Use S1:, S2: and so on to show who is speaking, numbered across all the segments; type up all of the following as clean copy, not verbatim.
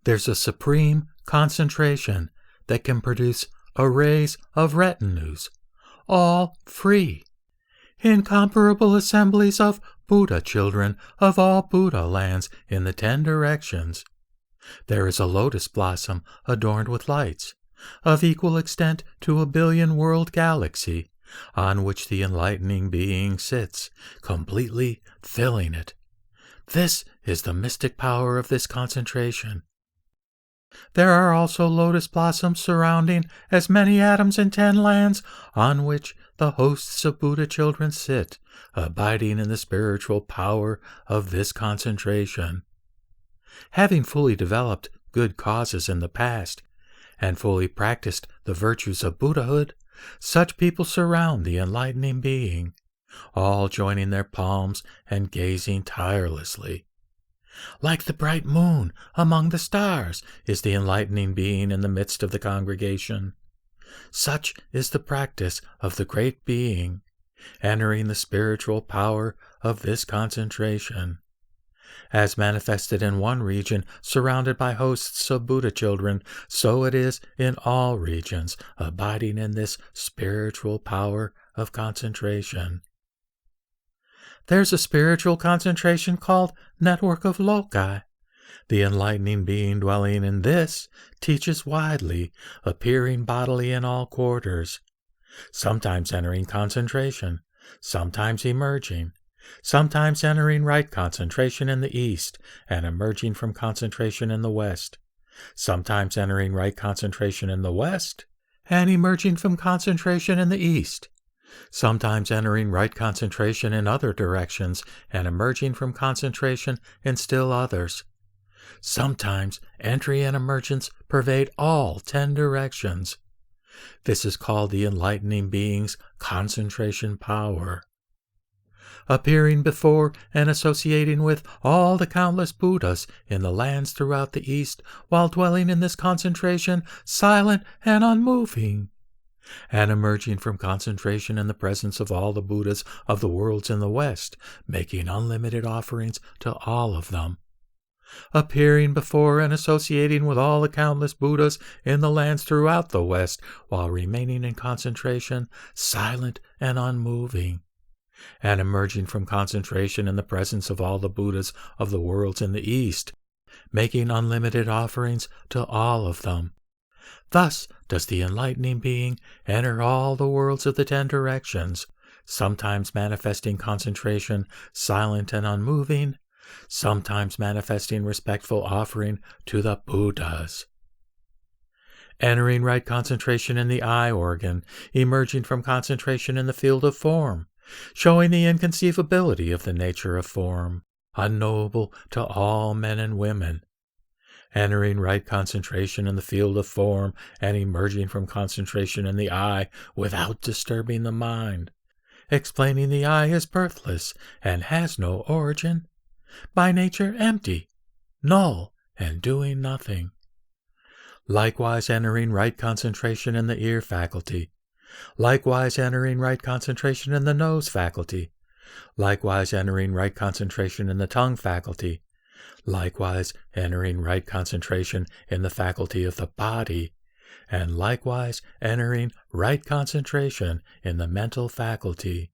S1: There's a supreme concentration that can produce arrays of retinues, all free. Incomparable assemblies of Buddha children of all Buddha lands in the 10 directions. There is a lotus blossom adorned with lights, of equal extent to a billion-world galaxy, on which the enlightening being sits, completely filling it. This is the mystic power of this concentration. There are also lotus blossoms surrounding as many atoms in 10 lands, on which the hosts of Buddha children sit, abiding in the spiritual power of this concentration. Having fully developed good causes in the past, and fully practiced the virtues of Buddhahood, such people surround the enlightening being, all joining their palms and gazing tirelessly. Like the bright moon among the stars is the enlightening being in the midst of the congregation. Such is the practice of the great being, entering the spiritual power of this concentration. As manifested in one region surrounded by hosts of Buddha children, so it is in all regions, abiding in this spiritual power of concentration. There's a spiritual concentration called network of loci. The enlightening being dwelling in this teaches widely, appearing bodily in all quarters, sometimes entering concentration, sometimes emerging, sometimes entering right concentration in the east and emerging from concentration in the west, sometimes entering right concentration in the west and emerging from concentration in the east, sometimes entering right concentration in other directions and emerging from concentration in still others. Sometimes entry and emergence pervade all 10 directions. This is called the enlightening being's concentration power. Appearing before and associating with all the countless Buddhas in the lands throughout the East, while dwelling in this concentration, silent and unmoving, and emerging from concentration in the presence of all the Buddhas of the worlds in the West, making unlimited offerings to all of them. Appearing before and associating with all the countless Buddhas in the lands throughout the West, while remaining in concentration, silent and unmoving, and emerging from concentration in the presence of all the Buddhas of the worlds in the East, making unlimited offerings to all of them. Thus does the enlightening being enter all the worlds of the 10 directions, sometimes manifesting concentration, silent and unmoving, sometimes manifesting respectful offering to the Buddhas. Entering right concentration in the eye organ, emerging from concentration in the field of form, showing the inconceivability of the nature of form, unknowable to all men and women. Entering right concentration in the field of form and emerging from concentration in the eye without disturbing the mind, explaining the eye is birthless and has no origin, by nature empty, null, and doing nothing. Likewise entering right concentration in the ear faculty, likewise entering right concentration in the nose faculty, likewise entering right concentration in the tongue faculty, likewise entering right concentration in the faculty of the body, and likewise entering right concentration in the mental faculty.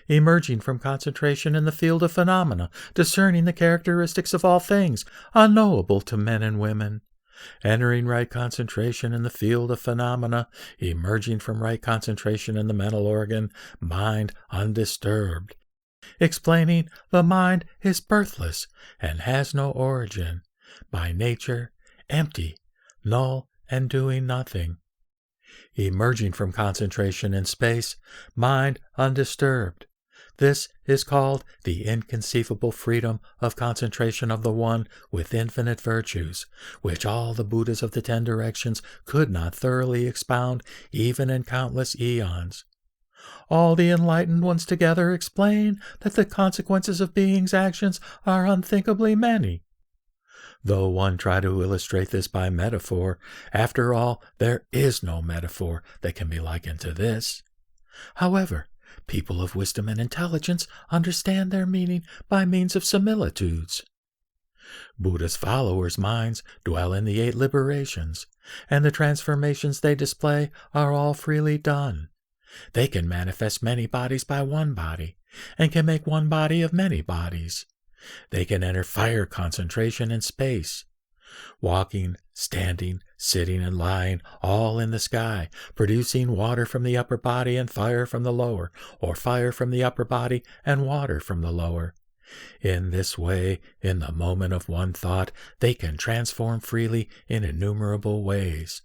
S1: Emerging from concentration in the field of phenomena, discerning the characteristics of all things, unknowable to men and women. Entering right concentration in the field of phenomena, emerging from right concentration in the mental organ, mind undisturbed. Explaining the mind is birthless and has no origin, by nature empty, null, and doing nothing. Emerging from concentration in space, mind undisturbed. This is called the inconceivable freedom of concentration of the One with infinite virtues, which all the Buddhas of the 10 directions could not thoroughly expound even in countless eons. All the enlightened ones together explain that the consequences of beings' actions are unthinkably many. Though one try to illustrate this by metaphor, after all, there is no metaphor that can be likened to this. However, people of wisdom and intelligence understand their meaning by means of similitudes. Buddha's followers' minds dwell in the 8 liberations, and the transformations they display are all freely done. They can manifest many bodies by one body, and can make one body of many bodies. They can enter fire concentration in space, walking, standing, sitting, and lying, all in the sky, producing water from the upper body and fire from the lower, or fire from the upper body and water from the lower. In this way, in the moment of one thought, they can transform freely in innumerable ways.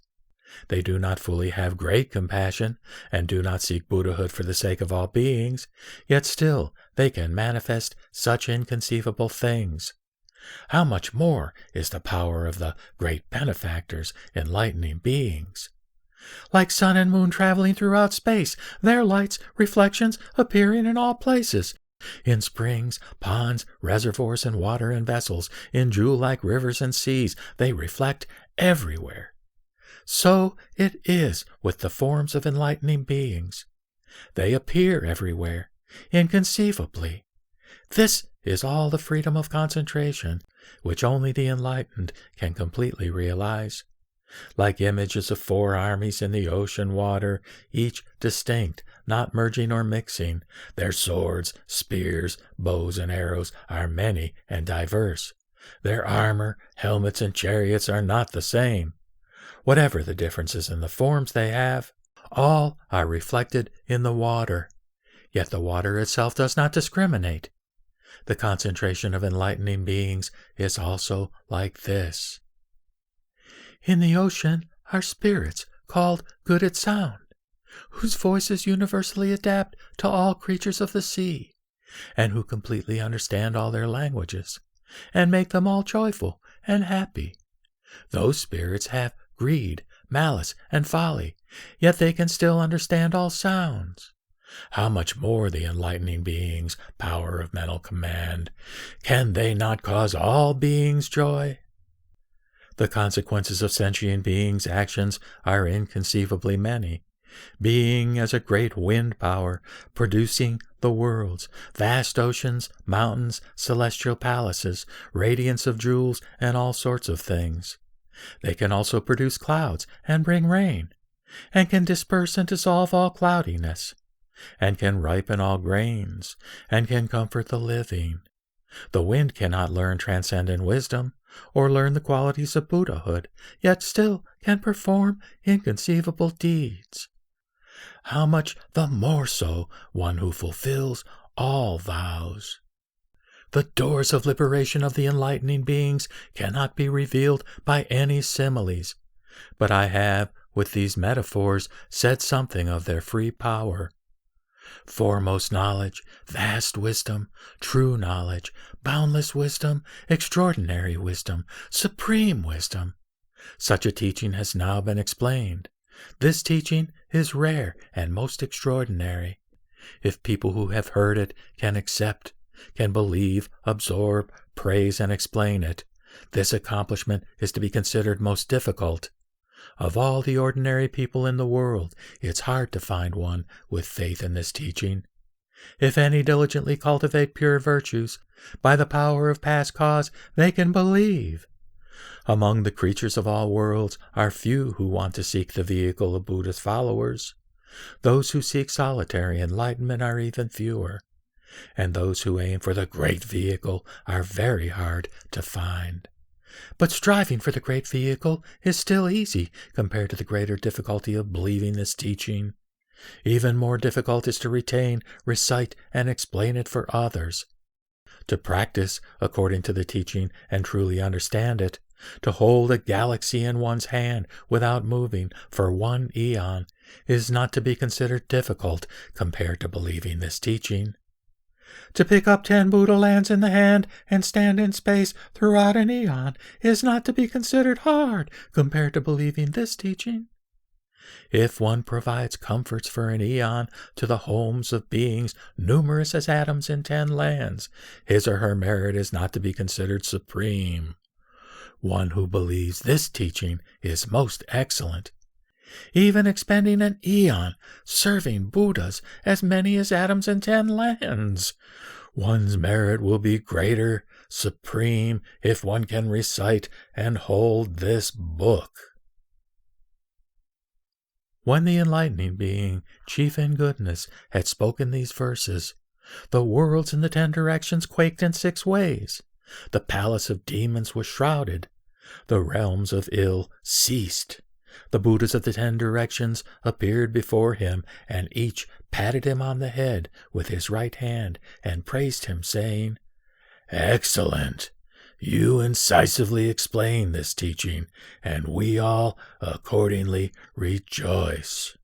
S1: They do not fully have great compassion, and do not seek Buddhahood for the sake of all beings, yet still they can manifest such inconceivable things. How much more is the power of the great benefactors, enlightening beings? Like sun and moon traveling throughout space, their lights, reflections, appearing in all places, in springs, ponds, reservoirs, and water and vessels, in jewel-like rivers and seas, they reflect everywhere. So it is with the forms of enlightening beings. They appear everywhere, inconceivably. This is all the freedom of concentration, which only the enlightened can completely realize. Like images of 4 armies in the ocean water, each distinct, not merging or mixing, their swords, spears, bows, and arrows are many and diverse. Their armor, helmets, and chariots are not the same. Whatever the differences in the forms they have, all are reflected in the water. Yet the water itself does not discriminate. The concentration of enlightening beings is also like this. In the ocean are spirits called good at sound, whose voices universally adapt to all creatures of the sea, and who completely understand all their languages, and make them all joyful and happy. Those spirits have greed, malice, and folly, yet they can still understand all sounds. How much more the enlightening beings' power of mental command? Can they not cause all beings joy? The consequences of sentient beings' actions are inconceivably many. Being as a great wind power, producing the worlds, vast oceans, mountains, celestial palaces, radiance of jewels, and all sorts of things. They can also produce clouds and bring rain, and can disperse and dissolve all cloudiness, and can ripen all grains, and can comfort the living. The wind cannot learn transcendent wisdom, or learn the qualities of Buddhahood, yet still can perform inconceivable deeds. How much the more so one who fulfills all vows. The doors of liberation of the enlightening beings cannot be revealed by any similes, but I have, with these metaphors, said something of their free power. Foremost knowledge, vast wisdom, true knowledge, boundless wisdom, extraordinary wisdom, supreme wisdom. Such a teaching has now been explained. This teaching is rare and most extraordinary. If people who have heard it can accept, can believe, absorb, praise, and explain it, this accomplishment is to be considered most difficult. Of all the ordinary people in the world, it's hard to find one with faith in this teaching. If any diligently cultivate pure virtues, by the power of past cause they can believe. Among the creatures of all worlds are few who want to seek the vehicle of Buddha's followers. Those who seek solitary enlightenment are even fewer, and those who aim for the great vehicle are very hard to find. But striving for the great vehicle is still easy compared to the greater difficulty of believing this teaching. Even more difficult is to retain, recite, and explain it for others. To practice according to the teaching and truly understand it, to hold a galaxy in one's hand without moving for 1 eon, is not to be considered difficult compared to believing this teaching. To pick up 10 Buddha lands in the hand and stand in space throughout an eon is not to be considered hard compared to believing this teaching. If one provides comforts for an eon to the homes of beings numerous as atoms in 10 lands, his or her merit is not to be considered supreme. One who believes this teaching is most excellent. Even expending an eon serving Buddhas as many as atoms in 10 lands, one's merit will be greater supreme if one can recite and hold this book." When the enlightening being, chief in goodness, had spoken these verses, the worlds in the 10 directions quaked in 6 ways. The palace of demons was shrouded. The realms of ill ceased. The Buddhas of the 10 directions appeared before him, and each patted him on the head with his right hand and praised him, saying, "Excellent! You incisively explain this teaching, and we all accordingly rejoice."